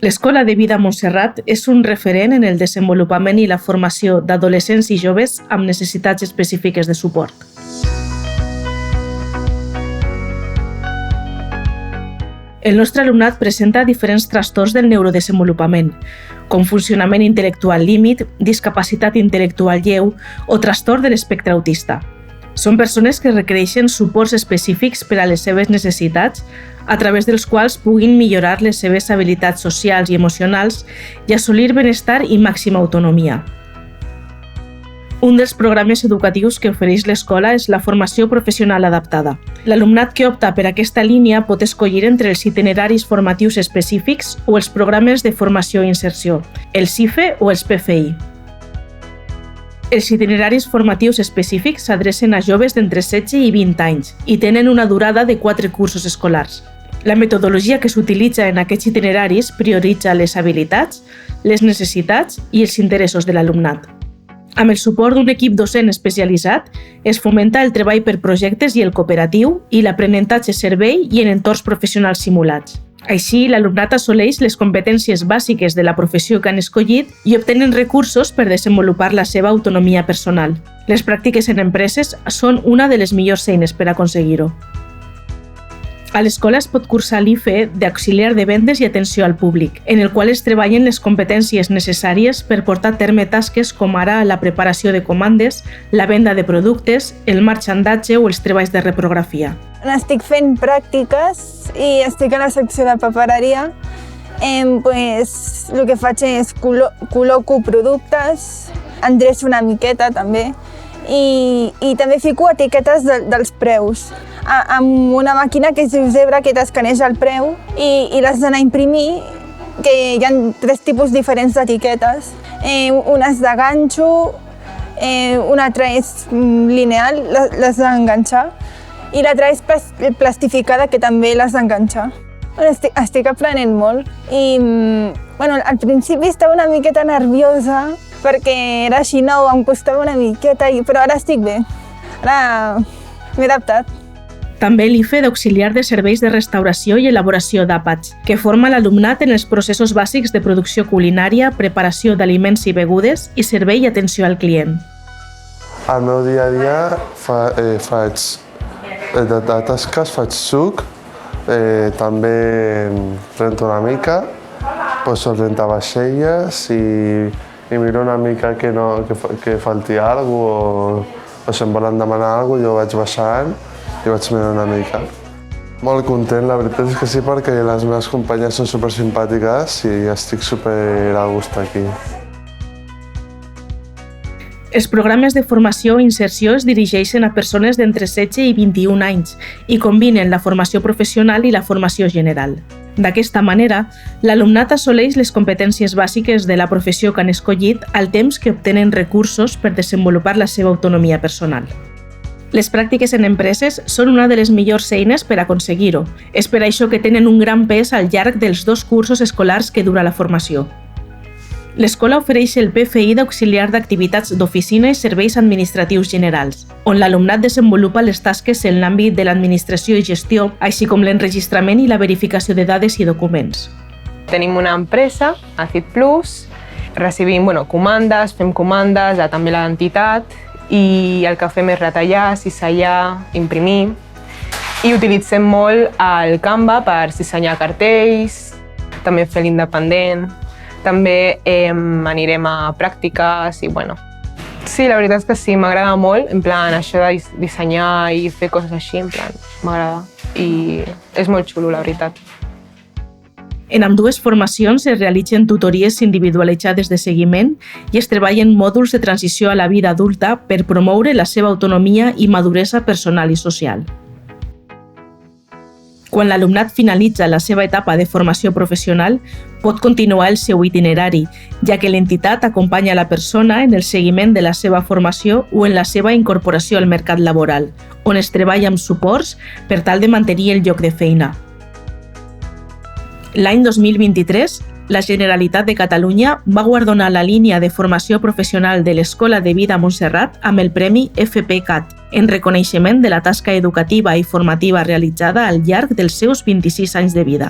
L'Escola de Vida Montserrat és un referent en el desenvolupament i la formació d'adolescents i joves amb necessitats específiques de suport. El nostre alumnat presenta diferents trastorns del neurodesenvolupament, com funcionament intel·lectual límit, discapacitat intel·lectual lleu o trastorn de l'espectre autista. Són persones que requereixen suports específics per a les seves necessitats, a través dels quals puguin millorar les seves habilitats socials i emocionals i assolir benestar i màxima autonomia. Un dels programes educatius que ofereix l'escola és la formació professional adaptada. L'alumnat que opta per aquesta línia pot escollir entre els itineraris formatius específics o els programes de formació i inserció, el CIFE o els PFI. Els itineraris formatius específics s'adrecen a joves d'entre 16 i 20 anys i tenen una durada de 4 cursos escolars. La metodologia que s'utilitza en aquests itineraris prioritza les habilitats, les necessitats i els interessos de l'alumnat. Amb el suport d'un equip docent especialitzat, es fomenta el treball per projectes i el cooperatiu i l'aprenentatge servei i en entorns professionals simulats. Així, l'alumnat assoleix les competències bàsiques de la professió que han escollit i obtenen recursos per desenvolupar la seva autonomia personal. Les pràctiques en empreses són una de les millors eines per aconseguir-ho. A l'escola es pot cursar l'IFE d'auxiliar de vendes i atenció al públic, en el qual es treballen les competències necessàries per portar a terme tasques com ara la preparació de comandes, la venda de productes, el marxandatge o els treballs de reprografia. Estic fent pràctiques i estic a la secció de papereria. El que faig és col·loco productes, endreço una miqueta també i també fico etiquetes dels preus. Amb una màquina que es diu Zebra, que t'escaneja el preu i l'has d'anar a imprimir, que hi ha 3 tipus diferents d'etiquetes. Una és de ganxo, una altra és lineal, l'has d'enganxar, i l'altra és plastificada, que també l'has d'enganxar. Estic aprenent molt i al principi estava una miqueta nerviosa perquè era així nou, em costava una miqueta, però ara estic bé. Ara m'he adaptat. També l'IFE d'auxiliar de serveis de restauració i elaboració d'àpats, que forma l'alumnat en els processos bàsics de producció culinària, preparació d'aliments i begudes i servei i atenció al client. Al meu dia a dia faig de tasques, faig suc, també rento una mica, poso rentavaixelles i miro una mica que falti alguna cosa o si em volen demanar alguna cosa, jo vaig baixant i vaig mirar una mica. Molt content, la veritat és que sí, perquè les meves companyes són supersimpàtiques i estic super a gust aquí. Els programes de formació i inserció es dirigeixen a persones d'entre 16 i 21 anys i combinen la formació professional i la formació general. D'aquesta manera, l'alumnat assoleix les competències bàsiques de la professió que han escollit al temps que obtenen recursos per desenvolupar la seva autonomia personal. Les pràctiques en empreses són una de les millors eines per aconseguir-ho. És per això que tenen un gran pes al llarg dels 2 cursos escolars que dura la formació. L'escola ofereix el PFI d'auxiliar d'activitats d'oficina i serveis administratius generals, on l'alumnat desenvolupa les tasques en l'àmbit de l'administració i gestió, així com l'enregistrament i la verificació de dades i documents. Tenim una empresa, Acid Plus, recibim comandes, fem comandes, també l'entitat, i el que fem és retallar, cisellar, imprimir, i utilitzem molt el Canva per dissenyar cartells, també fer l'independent. També anirem a pràctiques i Sí, la veritat és que sí, m'agrada molt, en plan, això de dissenyar i fer coses així, en plan, m'agrada. I és molt xulo, la veritat. En ambdues formacions es realitzen tutories individualitzades de seguiment i es treballen mòduls de transició a la vida adulta per promoure la seva autonomia i maduresa personal i social. Quan l'alumnat finalitza la seva etapa de formació professional, pot continuar el seu itinerari, ja que l'entitat acompanya la persona en el seguiment de la seva formació o en la seva incorporació al mercat laboral, on es treballa amb suports per tal de mantenir el lloc de feina. L'any 2023, la Generalitat de Catalunya va guardonar la línia de formació professional de l'Escola de Vida Montserrat amb el Premi FPCAT, en reconeixement de la tasca educativa i formativa realitzada al llarg dels seus 26 anys de vida.